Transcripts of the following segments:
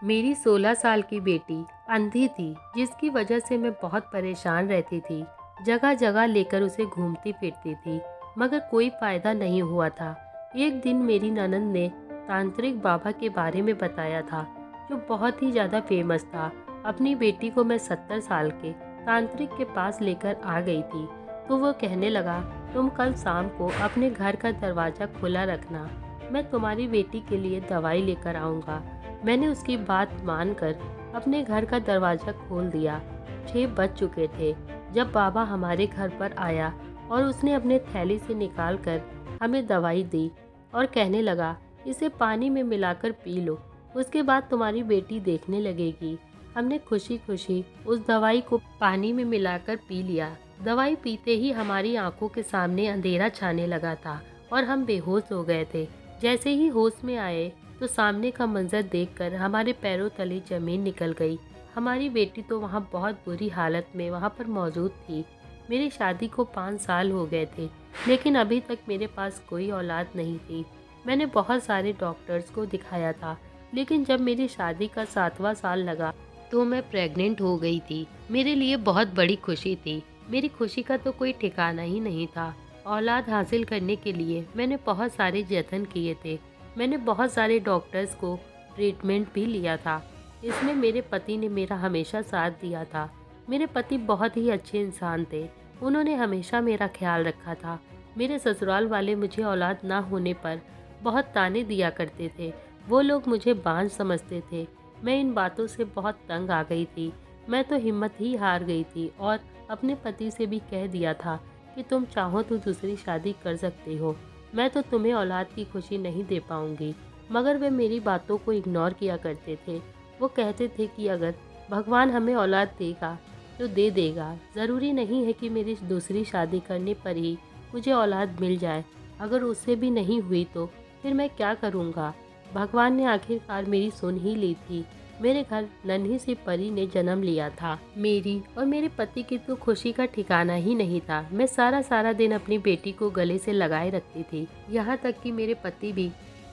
मेरी 16 साल की बेटी अंधी थी, जिसकी वजह से मैं बहुत परेशान रहती थी। जगह जगह लेकर उसे घूमती फिरती थी, मगर कोई फायदा नहीं हुआ था। एक दिन मेरी ननद ने तांत्रिक बाबा के बारे में बताया था, जो बहुत ही ज़्यादा फेमस था। अपनी बेटी को मैं 70 साल के तांत्रिक के पास लेकर आ गई थी, तो वो कहने लगा, तुम कल शाम को अपने घर का दरवाज़ा खुला रखना, मैं तुम्हारी बेटी के लिए दवाई लेकर आऊँगा। मैंने उसकी बात मानकर अपने घर का दरवाज़ा खोल दिया। 6 बज चुके थे जब बाबा हमारे घर पर आया और उसने अपने थैली से निकाल कर हमें दवाई दी और कहने लगा, इसे पानी में मिलाकर पी लो, उसके बाद तुम्हारी बेटी देखने लगेगी। हमने खुशी खुशी उस दवाई को पानी में मिलाकर पी लिया। दवाई पीते ही हमारी आंखों के सामने अंधेरा छाने लगा था और हम बेहोश हो गए थे। जैसे ही होश में आए तो सामने का मंजर देखकर हमारे पैरों तले जमीन निकल गई। हमारी बेटी तो वहाँ बहुत बुरी हालत में वहाँ पर मौजूद थी। मेरी शादी को 5 साल हो गए थे, लेकिन अभी तक मेरे पास कोई औलाद नहीं थी। मैंने बहुत सारे डॉक्टर्स को दिखाया था, लेकिन जब मेरी शादी का 7वां साल लगा तो मैं प्रेग्नेंट हो गई थी। मेरे लिए बहुत बड़ी खुशी थी। मेरी खुशी का तो कोई ठिकाना ही नहीं था। औलाद हासिल करने के लिए मैंने बहुत सारे जतन किए थे। मैंने बहुत सारे डॉक्टर्स को ट्रीटमेंट भी लिया था। इसमें मेरे पति ने मेरा हमेशा साथ दिया था। मेरे पति बहुत ही अच्छे इंसान थे। उन्होंने हमेशा मेरा ख्याल रखा था। मेरे ससुराल वाले मुझे औलाद ना होने पर बहुत ताने दिया करते थे। वो लोग मुझे बांझ समझते थे। मैं इन बातों से बहुत तंग आ गई थी। मैं तो हिम्मत ही हार गई थी और अपने पति से भी कह दिया था कि तुम चाहो तो दूसरी शादी कर सकते हो, मैं तो तुम्हें औलाद की खुशी नहीं दे पाऊंगी। मगर वे मेरी बातों को इग्नोर किया करते थे। वो कहते थे कि अगर भगवान हमें औलाद देगा तो दे देगा, ज़रूरी नहीं है कि मेरी दूसरी शादी करने पर ही मुझे औलाद मिल जाए। अगर उससे भी नहीं हुई तो फिर मैं क्या करूँगा। भगवान ने आखिरकार मेरी सुन ही ली थी। मेरे घर नन्ही सी परी ने जन्म लिया था। मेरी और मेरे पति की तो खुशी का ठिकाना ही नहीं था। मैं सारा सारा दिन अपनी बेटी को गले से लगाए रखती थी। यहाँ तक कि मेरे पति भी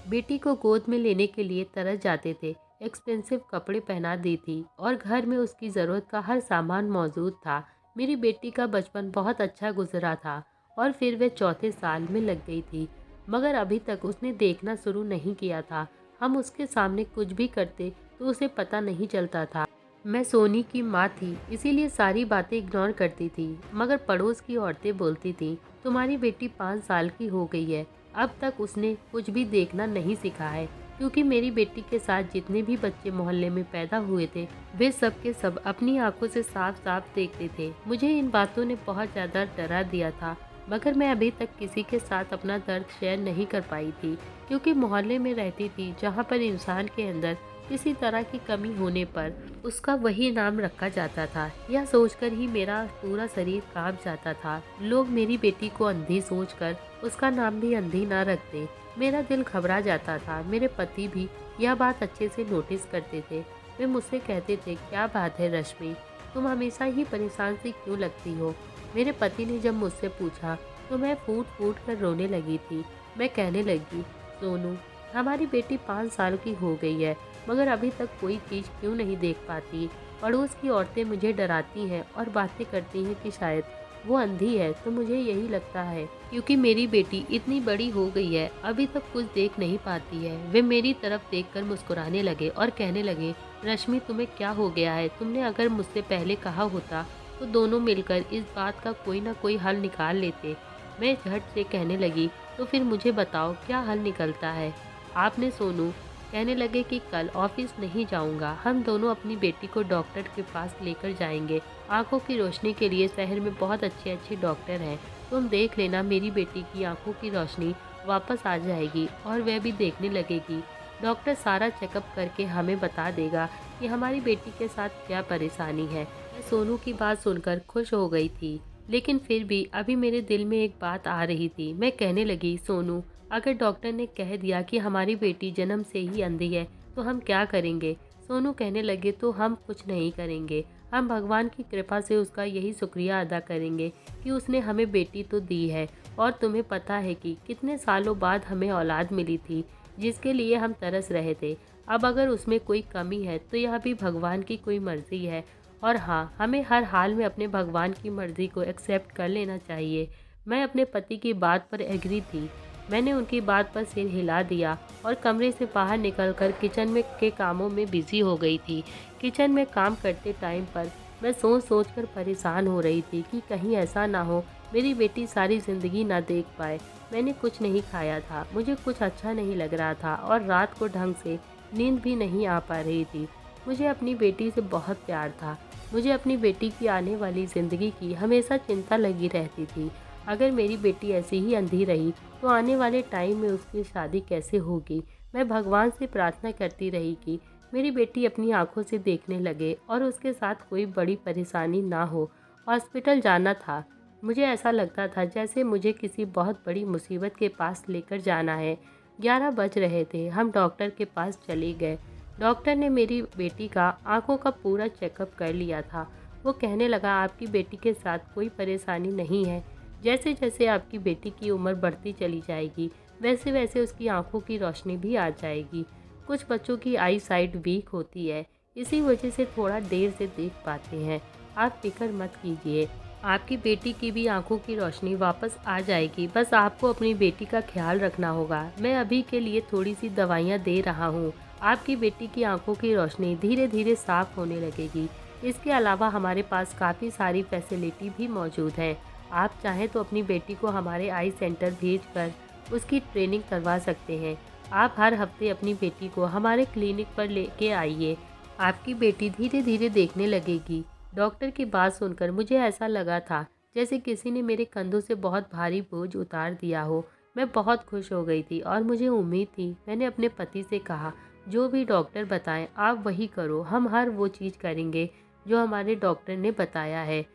बेटी को गोद में लेने के लिए तरस जाते थे। एक्सपेंसिव कपड़े पहना दी थी और घर में उसकी ज़रूरत का हर सामान मौजूद था। मेरी बेटी का बचपन बहुत अच्छा गुजरा था और फिर वह 4थे साल में लग गई थी, मगर अभी तक उसने देखना शुरू नहीं किया था। हम उसके सामने कुछ भी करते तो उसे पता नहीं चलता था। मैं सोनी की माँ थी, इसीलिए सारी बातें इग्नोर करती थी। मगर पड़ोस की औरतें बोलती थीं, तुम्हारी बेटी 5 साल की हो गई है, अब तक उसने कुछ भी देखना नहीं सीखा है। क्योंकि मेरी बेटी के साथ जितने भी बच्चे मोहल्ले में पैदा हुए थे, वे सब के सब अपनी आंखों से साफ साफ देखते थे। मुझे इन बातों ने बहुत ज़्यादा डरा दिया था, मगर मैं अभी तक किसी के साथ अपना दर्द शेयर नहीं कर पाई थी, क्योंकि मोहल्ले में रहती थी जहाँ पर इंसान के अंदर किसी तरह की कमी होने पर उसका वही नाम रखा जाता था। यह सोचकर ही मेरा पूरा शरीर कांप जाता था। लोग मेरी बेटी को अंधी सोचकर उसका नाम भी अंधी ना रखते। मेरा दिल घबरा जाता था। मेरे पति भी यह बात अच्छे से नोटिस करते थे। वे मुझसे कहते थे, क्या बात है रश्मि, तुम हमेशा ही परेशान सी क्यों लगती हो। मेरे पति ने जब मुझसे पूछा तो मैं फूट फूट कर रोने लगी थी। मैं कहने लगी, सोनू, हमारी बेटी 5 साल की हो गई है, मगर अभी तक कोई चीज़ क्यों नहीं देख पाती। पड़ोस की औरतें मुझे डराती हैं और बातें करती हैं कि शायद वो अंधी है, तो मुझे यही लगता है क्योंकि मेरी बेटी इतनी बड़ी हो गई है, अभी तक कुछ देख नहीं पाती है। वे मेरी तरफ देखकर मुस्कुराने लगे और कहने लगे, रश्मि, तुम्हें क्या हो गया है। तुमने अगर मुझसे पहले कहा होता तो दोनों मिलकर इस बात का कोई ना कोई हल निकाल लेते। मैं झट से कहने लगी, तो फिर मुझे बताओ क्या हल निकलता है। आपने सोनू कहने लगे कि कल ऑफिस नहीं जाऊंगा, हम दोनों अपनी बेटी को डॉक्टर के पास लेकर जाएंगे। आंखों की रोशनी के लिए शहर में बहुत अच्छे अच्छे डॉक्टर हैं, तुम देख लेना, मेरी बेटी की आंखों की रोशनी वापस आ जाएगी और वह भी देखने लगेगी। डॉक्टर सारा चेकअप करके हमें बता देगा कि हमारी बेटी के साथ क्या परेशानी है। मैं सोनू की बात सुनकर खुश हो गई थी, लेकिन फिर भी अभी मेरे दिल में एक बात आ रही थी। मैं कहने लगी, सोनू, अगर डॉक्टर ने कह दिया कि हमारी बेटी जन्म से ही अंधी है तो हम क्या करेंगे। सोनू कहने लगे, तो हम कुछ नहीं करेंगे, हम भगवान की कृपा से उसका यही शुक्रिया अदा करेंगे कि उसने हमें बेटी तो दी है। और तुम्हें पता है कि कितने सालों बाद हमें औलाद मिली थी, जिसके लिए हम तरस रहे थे। अब अगर उसमें कोई कमी है तो यह भी भगवान की कोई मर्जी है। और हाँ, हमें हर हाल में अपने भगवान की मर्जी को एक्सेप्ट कर लेना चाहिए। मैं अपने पति की बात पर एग्री थी। मैंने उनकी बात पर सिर हिला दिया और कमरे से बाहर निकलकर किचन में के कामों में बिजी हो गई थी। किचन में काम करते टाइम पर मैं सोच सोच कर परेशान हो रही थी कि कहीं ऐसा ना हो मेरी बेटी सारी ज़िंदगी ना देख पाए। मैंने कुछ नहीं खाया था, मुझे कुछ अच्छा नहीं लग रहा था और रात को ढंग से नींद भी नहीं आ पा रही थी। मुझे अपनी बेटी से बहुत प्यार था। मुझे अपनी बेटी की आने वाली ज़िंदगी की हमेशा चिंता लगी रहती थी। अगर मेरी बेटी ऐसी ही अंधी रही तो आने वाले टाइम में उसकी शादी कैसे होगी। मैं भगवान से प्रार्थना करती रही कि मेरी बेटी अपनी आंखों से देखने लगे और उसके साथ कोई बड़ी परेशानी ना हो। हॉस्पिटल जाना था। मुझे ऐसा लगता था जैसे मुझे किसी बहुत बड़ी मुसीबत के पास लेकर जाना है। 11 बज रहे थे। हम डॉक्टर के पास चले गए। डॉक्टर ने मेरी बेटी का आंखों का पूरा चेकअप कर लिया था। वो कहने लगा, आपकी बेटी के साथ कोई परेशानी नहीं है। जैसे जैसे आपकी बेटी की उम्र बढ़ती चली जाएगी वैसे वैसे उसकी आंखों की रोशनी भी आ जाएगी। कुछ बच्चों की आई साइट वीक होती है, इसी वजह से थोड़ा देर से देख पाते हैं। आप फिक्र मत कीजिए, आपकी बेटी की भी आंखों की रोशनी वापस आ जाएगी। बस आपको अपनी बेटी का ख्याल रखना होगा। मैं अभी के लिए थोड़ी सी दवाइयाँ दे रहा हूँ। आपकी बेटी की आंखों की रोशनी धीरे धीरे साफ होने लगेगी। इसके अलावा हमारे पास काफ़ी सारी फैसिलिटी भी मौजूद हैं। आप चाहें तो अपनी बेटी को हमारे आई सेंटर भेजकर उसकी ट्रेनिंग करवा सकते हैं। आप हर हफ्ते अपनी बेटी को हमारे क्लिनिक पर लेके आइए। आपकी बेटी धीरे धीरे देखने लगेगी। डॉक्टर की बात सुनकर मुझे ऐसा लगा था जैसे किसी ने मेरे कंधों से बहुत भारी बोझ उतार दिया हो। मैं बहुत खुश हो गई थी और मुझे उम्मीद थी। मैंने अपने पति से कहा, जो भी डॉक्टर बताएं आप वही करो। हम हर वो चीज़ करेंगे जो हमारे डॉक्टर ने बताया है।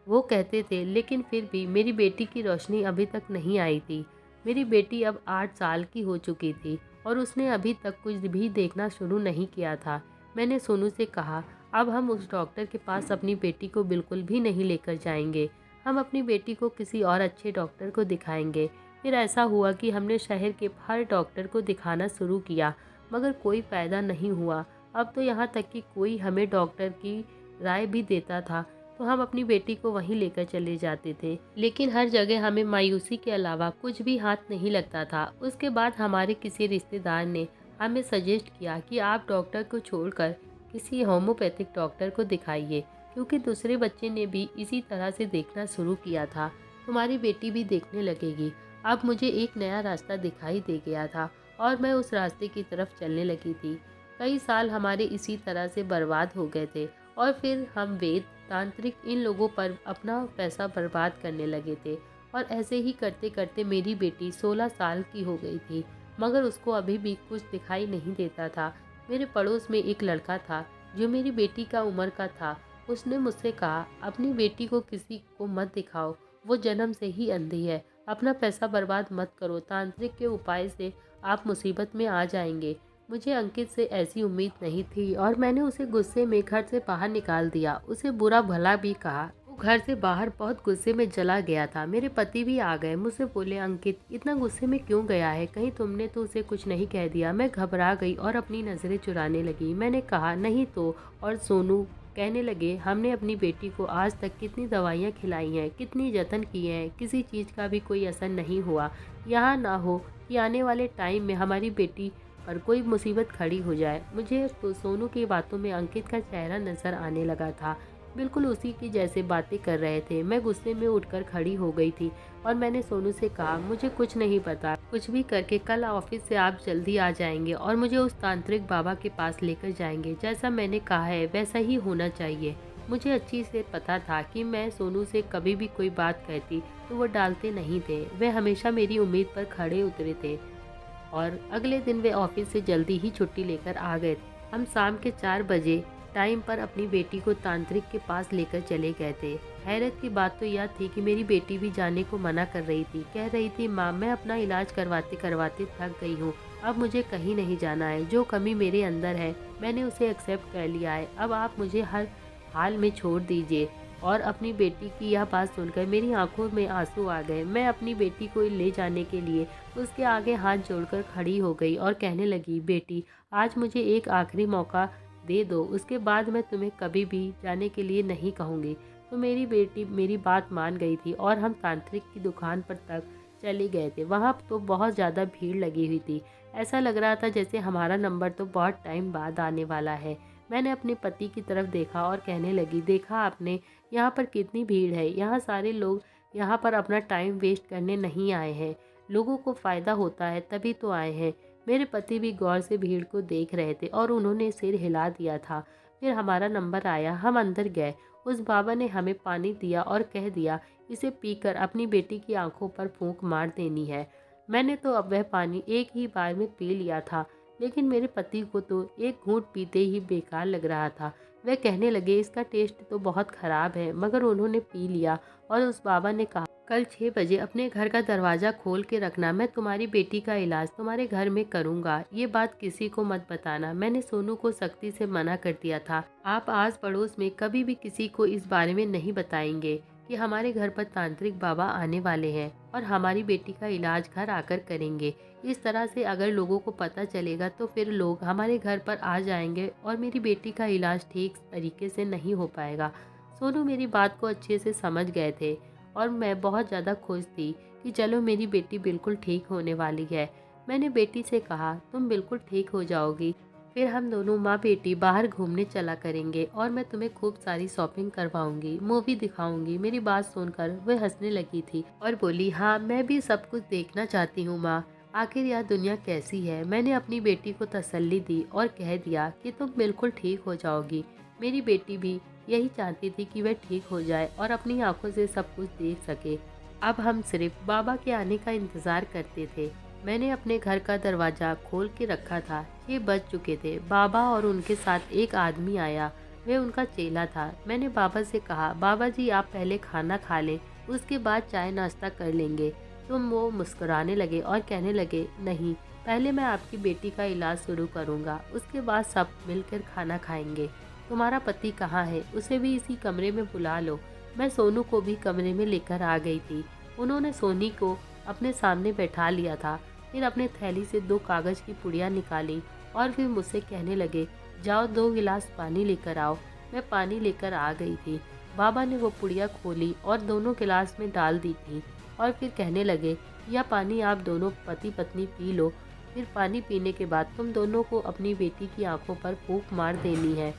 वो कहते थे, लेकिन फिर भी मेरी बेटी की रोशनी अभी तक नहीं आई थी। मेरी बेटी अब 8 साल की हो चुकी थी और उसने अभी तक कुछ भी देखना शुरू नहीं किया था। मैंने सोनू से कहा, अब हम उस डॉक्टर के पास अपनी बेटी को बिल्कुल भी नहीं लेकर जाएंगे। हम अपनी बेटी को किसी और अच्छे डॉक्टर को दिखाएंगे। फिर ऐसा हुआ कि हमने शहर के हर डॉक्टर को दिखाना शुरू किया, मगर कोई फ़ायदा नहीं हुआ। अब तो यहाँ तक कि कोई हमें डॉक्टर की राय भी देता था तो हम अपनी बेटी को वहीं लेकर चले जाते थे, लेकिन हर जगह हमें मायूसी के अलावा कुछ भी हाथ नहीं लगता था। उसके बाद हमारे किसी रिश्तेदार ने हमें सजेस्ट किया कि आप डॉक्टर को छोड़कर किसी होम्योपैथिक डॉक्टर को दिखाइए, क्योंकि दूसरे बच्चे ने भी इसी तरह से देखना शुरू किया था। तुम्हारी बेटी भी देखने लगेगी। अब मुझे एक नया रास्ता दिखाई दे गया था और मैं उस रास्ते की तरफ चलने लगी थी। कई साल हमारे इसी तरह से बर्बाद हो गए थे और फिर हम वेद तांत्रिक इन लोगों पर अपना पैसा बर्बाद करने लगे थे। और ऐसे ही करते करते मेरी बेटी 16 साल की हो गई थी, मगर उसको अभी भी कुछ दिखाई नहीं देता था। मेरे पड़ोस में एक लड़का था जो मेरी बेटी का उम्र का था। उसने मुझसे कहा, अपनी बेटी को किसी को मत दिखाओ, वो जन्म से ही अंधी है। अपना पैसा बर्बाद मत करो, तांत्रिक के उपाय से आप मुसीबत में आ जाएंगे। मुझे अंकित से ऐसी उम्मीद नहीं थी और मैंने उसे गुस्से में घर से बाहर निकाल दिया। उसे बुरा भला भी कहा। वो घर से बाहर बहुत गुस्से में चला गया था। मेरे पति भी आ गए। मुझसे बोले, अंकित इतना गुस्से में क्यों गया है? कहीं तुमने तो उसे कुछ नहीं कह दिया? मैं घबरा गई और अपनी नज़रें चुराने लगी। मैंने कहा, नहीं तो। और सोनू कहने लगे, हमने अपनी बेटी को आज तक कितनी दवाइयाँ खिलाई हैं, कितनी जतन किए हैं, किसी चीज़ का भी कोई असर नहीं हुआ। यहाँ ना हो कि आने वाले टाइम में हमारी बेटी पर कोई मुसीबत खड़ी हो जाए। मुझे तो सोनू की बातों में अंकित का चेहरा नजर आने लगा था, बिल्कुल उसी की जैसे बातें कर रहे थे। मैं गुस्से में उठकर खड़ी हो गई थी और मैंने सोनू से कहा, मुझे कुछ नहीं पता, कुछ भी करके कल ऑफिस से आप जल्दी आ जाएंगे और मुझे उस तांत्रिक बाबा के पास लेकर जाएंगे। जैसा मैंने कहा है वैसा ही होना चाहिए। मुझे अच्छी से पता था कि मैं सोनू से कभी भी कोई बात कहती तो वो डालते नहीं थे। वे हमेशा मेरी उम्मीद पर खड़े उतरे थे और अगले दिन वे ऑफिस से जल्दी ही छुट्टी लेकर आ गए थे। हम शाम के 4 बजे टाइम पर अपनी बेटी को तांत्रिक के पास लेकर चले गए थे। हैरत की बात तो यह थी कि मेरी बेटी भी जाने को मना कर रही थी। कह रही थी, माँ मैं अपना इलाज करवाते करवाते थक गई हूँ, अब मुझे कहीं नहीं जाना है। जो कमी मेरे अंदर है मैंने उसे एक्सेप्ट कर लिया है, अब आप मुझे हर हाल में छोड़ दीजिए। और अपनी बेटी की यह बात सुनकर मेरी आंखों में आंसू आ गए। मैं अपनी बेटी को ले जाने के लिए उसके आगे हाथ जोड़कर खड़ी हो गई और कहने लगी, बेटी आज मुझे एक आखिरी मौका दे दो, उसके बाद मैं तुम्हें कभी भी जाने के लिए नहीं कहूँगी। तो मेरी बेटी मेरी बात मान गई थी और हम तांत्रिक की दुकान पर तक चले गए थे। वहाँ तो बहुत ज़्यादा भीड़ लगी हुई थी। ऐसा लग रहा था जैसे हमारा नंबर तो बहुत टाइम बाद आने वाला है। मैंने अपने पति की तरफ देखा और कहने लगी, देखा आपने यहाँ पर कितनी भीड़ है। यहाँ सारे लोग यहाँ पर अपना टाइम वेस्ट करने नहीं आए हैं, लोगों को फ़ायदा होता है तभी तो आए हैं। मेरे पति भी गौर से भीड़ को देख रहे थे और उन्होंने सिर हिला दिया था। फिर हमारा नंबर आया, हम अंदर गए। उस बाबा ने हमें पानी दिया और कह दिया, इसे पीकर अपनी बेटी की आंखों पर फूंक मार देनी है। मैंने तो अब वह पानी एक ही बार में पी लिया था, लेकिन मेरे पति को तो एक घूंट पीते ही बेकार लग रहा था। वह कहने लगे, इसका टेस्ट तो बहुत ख़राब है, मगर उन्होंने पी लिया और उस बाबा ने कहा, कल 6 बजे अपने घर का दरवाज़ा खोल के रखना, मैं तुम्हारी बेटी का इलाज तुम्हारे घर में करूँगा। ये बात किसी को मत बताना। मैंने सोनू को सख्ती से मना कर दिया था। आप आस पड़ोस में कभी भी किसी को इस बारे में नहीं बताएंगे कि हमारे घर पर तांत्रिक बाबा आने वाले हैं और हमारी बेटी का इलाज घर आकर करेंगे। इस तरह से अगर लोगों को पता चलेगा तो फिर लोग हमारे घर पर आ जाएंगे और मेरी बेटी का इलाज ठीक तरीके से नहीं हो पाएगा। सोनू मेरी बात को अच्छे से समझ गए थे और मैं बहुत ज़्यादा खुश थी कि चलो मेरी बेटी बिल्कुल ठीक होने वाली है। मैंने बेटी से कहा, तुम बिल्कुल ठीक हो जाओगी, फिर हम दोनों माँ बेटी बाहर घूमने चला करेंगे और मैं तुम्हें खूब सारी शॉपिंग करवाऊंगी, मूवी दिखाऊंगी। मेरी बात सुनकर वह हंसने लगी थी और बोली, हाँ मैं भी सब कुछ देखना चाहती हूँ माँ, आखिर यह दुनिया कैसी है। मैंने अपनी बेटी को तसल्ली दी और कह दिया कि तुम बिल्कुल ठीक हो जाओगी। मेरी बेटी भी यही चाहती थी कि वह ठीक हो जाए और अपनी आंखों से सब कुछ देख सके। अब हम सिर्फ बाबा के आने का इंतज़ार करते थे। मैंने अपने घर का दरवाज़ा खोल के रखा था। 6 बज चुके थे। बाबा और उनके साथ एक आदमी आया, वह उनका चेला था। मैंने बाबा से कहा, बाबा जी आप पहले खाना खा लें, उसके बाद चाय नाश्ता कर लेंगे। तो वो मुस्कुराने लगे और कहने लगे, नहीं पहले मैं आपकी बेटी का इलाज शुरू करूँगा, उसके बाद सब मिलकर खाना खाएंगे। तुम्हारा पति कहाँ है, उसे भी इसी कमरे में बुला लो। मैं सोनू को भी कमरे में लेकर आ गई थी। उन्होंने सोनी को अपने सामने बैठा लिया था। फिर अपने थैली से 2 कागज़ की पुड़िया निकाली और फिर मुझसे कहने लगे, जाओ 2 गिलास पानी लेकर आओ। मैं पानी लेकर आ गई थी। बाबा ने वो पुड़िया खोली और दोनों गिलास में डाल दी थी और फिर कहने लगे, यह पानी आप दोनों पति पत्नी पी लो। फिर पानी पीने के बाद तुम दोनों को अपनी बेटी की आंखों पर फूंक मार देनी है।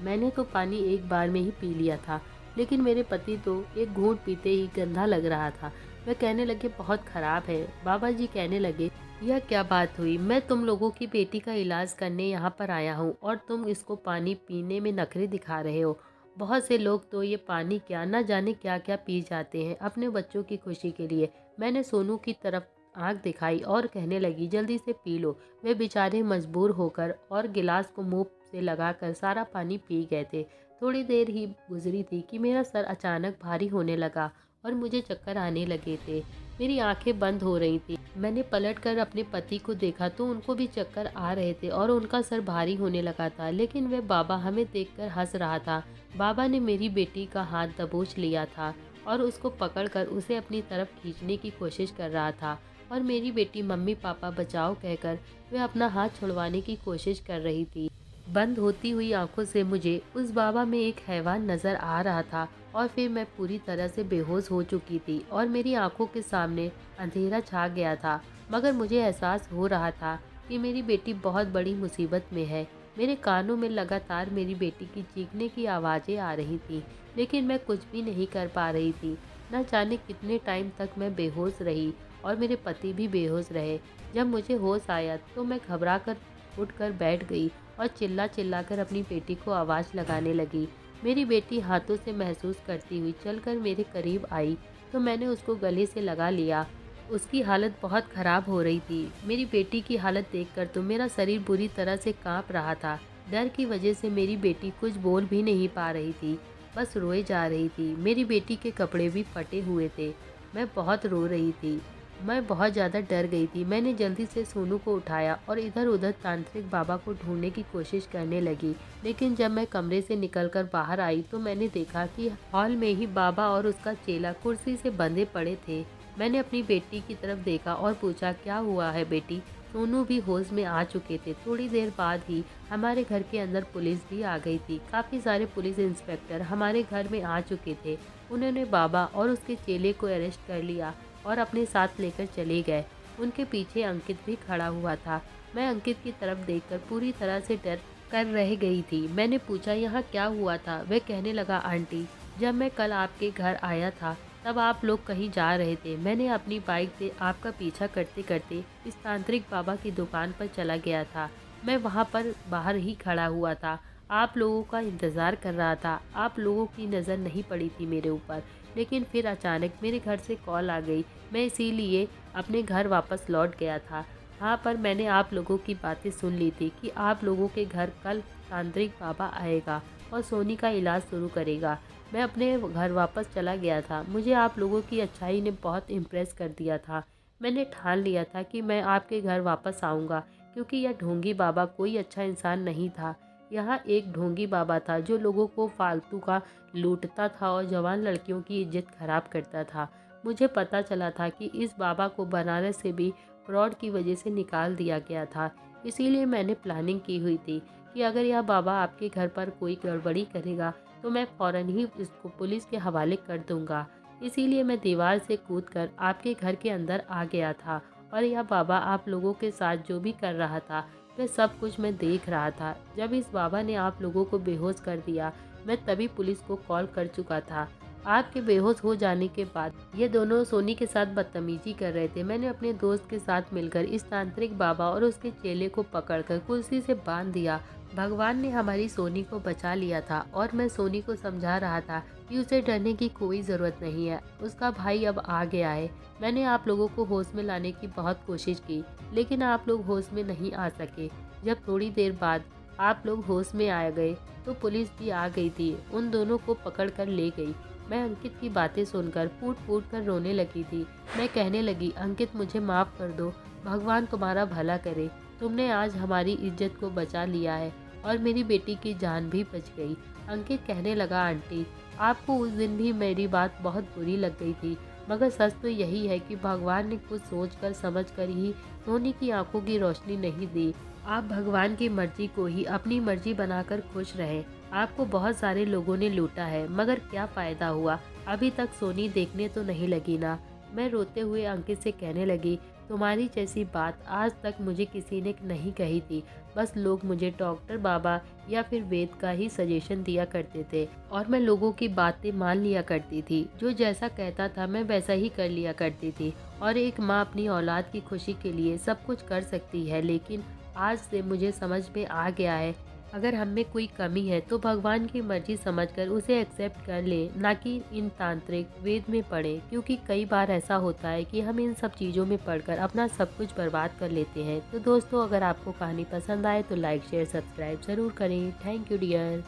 मैंने तो पानी एक बार में ही पी लिया था, लेकिन मेरे पति तो एक घूंट पीते ही गंदा लग रहा था। वे कहने लगे, बहुत ख़राब है। बाबा जी कहने लगे, यह क्या बात हुई, मैं तुम लोगों की बेटी का इलाज करने यहाँ पर आया हूँ और तुम इसको पानी पीने में नखरे दिखा रहे हो। बहुत से लोग तो ये पानी क्या न जाने क्या क्या पी जाते हैं अपने बच्चों की खुशी के लिए। मैंने सोनू की तरफ आंख दिखाई और कहने लगी, जल्दी से पी लो। वे बेचारे मजबूर होकर और गिलास को मुंह से लगाकर सारा पानी पी गए थे। थोड़ी देर ही गुजरी थी कि मेरा सर अचानक भारी होने लगा और मुझे चक्कर आने लगे थे। मेरी आंखें बंद हो रही थी। मैंने पलटकर अपने पति को देखा तो उनको भी चक्कर आ रहे थे और उनका सर भारी होने लगा था, लेकिन वह बाबा हमें देखकर हंस रहा था। बाबा ने मेरी बेटी का हाथ दबोच लिया था और उसको पकड़कर उसे अपनी तरफ खींचने की कोशिश कर रहा था और मेरी बेटी मम्मी पापा बचाओ कहकर वह अपना हाथ छुड़वाने की कोशिश कर रही थी। बंद होती हुई आंखों से मुझे उस बाबा में एक हैवान नज़र आ रहा था और फिर मैं पूरी तरह से बेहोश हो चुकी थी और मेरी आंखों के सामने अंधेरा छा गया था। मगर मुझे एहसास हो रहा था कि मेरी बेटी बहुत बड़ी मुसीबत में है। मेरे कानों में लगातार मेरी बेटी की चीखने की आवाज़ें आ रही थी, लेकिन मैं कुछ भी नहीं कर पा रही थी। न जाने कितने टाइम तक मैं बेहोश रही और मेरे पति भी बेहोश रहे। जब मुझे होश आया तो मैं घबरा कर उठकर बैठ गई और चिल्ला चिल्लाकर अपनी बेटी को आवाज़ लगाने लगी। मेरी बेटी हाथों से महसूस करती हुई चलकर मेरे करीब आई तो मैंने उसको गले से लगा लिया। उसकी हालत बहुत ख़राब हो रही थी। मेरी बेटी की हालत देखकर तो मेरा शरीर बुरी तरह से कांप रहा था। डर की वजह से मेरी बेटी कुछ बोल भी नहीं पा रही थी, बस रोए जा रही थी। मेरी बेटी के कपड़े भी फटे हुए थे। मैं बहुत रो रही थी। मैं बहुत ज़्यादा डर गई थी। मैंने जल्दी से सोनू को उठाया और इधर उधर तांत्रिक बाबा को ढूंढने की कोशिश करने लगी। लेकिन जब मैं कमरे से निकलकर बाहर आई तो मैंने देखा कि हॉल में ही बाबा और उसका चेला कुर्सी से बंधे पड़े थे। मैंने अपनी बेटी की तरफ देखा और पूछा, क्या हुआ है बेटी? सोनू भी होश में आ चुके थे। थोड़ी देर बाद ही हमारे घर के अंदर पुलिस भी आ गई थी। काफ़ी सारे पुलिस इंस्पेक्टर हमारे घर में आ चुके थे। उन्होंने बाबा और उसके चेले को अरेस्ट कर लिया और अपने साथ लेकर चले गए। उनके पीछे अंकित भी खड़ा हुआ था। मैं अंकित की तरफ देखकर पूरी तरह से डर कर रह गई थी। मैंने पूछा, यहाँ क्या हुआ था? वह कहने लगा, आंटी, जब मैं कल आपके घर आया था तब आप लोग कहीं जा रहे थे। मैंने अपनी बाइक से आपका पीछा करते करते इस तांत्रिक बाबा की दुकान पर चला गया था। मैं वहाँ पर बाहर ही खड़ा हुआ था, आप लोगों का इंतज़ार कर रहा था। आप लोगों की नज़र नहीं पड़ी थी मेरे ऊपर, लेकिन फिर अचानक मेरे घर से कॉल आ गई। मैं इसीलिए अपने घर वापस लौट गया था। हाँ, पर मैंने आप लोगों की बातें सुन ली थी कि आप लोगों के घर कल तांत्रिक बाबा आएगा और सोनी का इलाज शुरू करेगा। मैं अपने घर वापस चला गया था। मुझे आप लोगों की अच्छाई ने बहुत इम्प्रेस कर दिया था। मैंने ठान लिया था कि मैं आपके घर वापस आऊँगा, क्योंकि यह ढोंगी बाबा कोई अच्छा इंसान नहीं था। यहाँ एक ढोंगी बाबा था जो लोगों को फालतू का लूटता था और जवान लड़कियों की इज्जत खराब करता था। मुझे पता चला था कि इस बाबा को बनारस से भी फ्रॉड की वजह से निकाल दिया गया था। इसीलिए मैंने प्लानिंग की हुई थी कि अगर यह बाबा आपके घर पर कोई गड़बड़ी करेगा तो मैं फ़ौरन ही इसको पुलिस के हवाले कर दूंगा। इसीलिए मैं दीवार से कूदकर आपके घर के अंदर आ गया था और यह बाबा आप लोगों के साथ जो भी कर रहा था वह सब कुछ मैं देख रहा था। जब इस बाबा ने आप लोगों को बेहोश कर दिया, मैं तभी पुलिस को कॉल कर चुका था। आपके बेहोश हो जाने के बाद ये दोनों सोनी के साथ बदतमीजी कर रहे थे। मैंने अपने दोस्त के साथ मिलकर इस तांत्रिक बाबा और उसके चेले को पकड़कर कुर्सी से बांध दिया। भगवान ने हमारी सोनी को बचा लिया था और मैं सोनी को समझा रहा था कि उसे डरने की कोई ज़रूरत नहीं है। उसका भाई अब आ गया है। मैंने आप लोगों को होश में लाने की बहुत कोशिश की, लेकिन आप लोग होश में नहीं आ सके। जब थोड़ी देर बाद आप लोग होश में आ गए तो पुलिस भी आ गई थी। उन दोनों को पकड़ कर ले गई। मैं अंकित की बातें सुनकर फूट फूट कर रोने लगी थी। मैं कहने लगी, अंकित, मुझे माफ़ कर दो। भगवान तुम्हारा भला करे। तुमने आज हमारी इज्जत को बचा लिया है और मेरी बेटी की जान भी बच गई। अंकित कहने लगा, आंटी, आपको उस दिन भी मेरी बात बहुत बुरी लग गई थी, मगर सच तो यही है कि भगवान ने कुछ सोचकर समझकर ही सोनी की आंखों की रोशनी नहीं दी। आप भगवान की मर्जी को ही अपनी मर्जी बनाकर खुश रहें। आपको बहुत सारे लोगों ने लूटा है, मगर क्या फ़ायदा हुआ? अभी तक सोनी देखने तो नहीं लगी ना। मैं रोते हुए अंकित से कहने लगी, तुम्हारी जैसी बात आज तक मुझे किसी ने नहीं कही थी। बस लोग मुझे डॉक्टर बाबा या फिर वेद का ही सजेशन दिया करते थे और मैं लोगों की बातें मान लिया करती थी। जो जैसा कहता था मैं वैसा ही कर लिया करती थी। और एक माँ अपनी औलाद की खुशी के लिए सब कुछ कर सकती है, लेकिन आज से मुझे समझ में आ गया है, अगर हम में कोई कमी है तो भगवान की मर्जी समझकर उसे एक्सेप्ट कर ले, ना कि इन तांत्रिक वेद में पड़े। क्योंकि कई बार ऐसा होता है कि हम इन सब चीज़ों में पढ़कर अपना सब कुछ बर्बाद कर लेते हैं। तो दोस्तों, अगर आपको कहानी पसंद आए तो लाइक शेयर सब्सक्राइब ज़रूर करें। Thank you dear.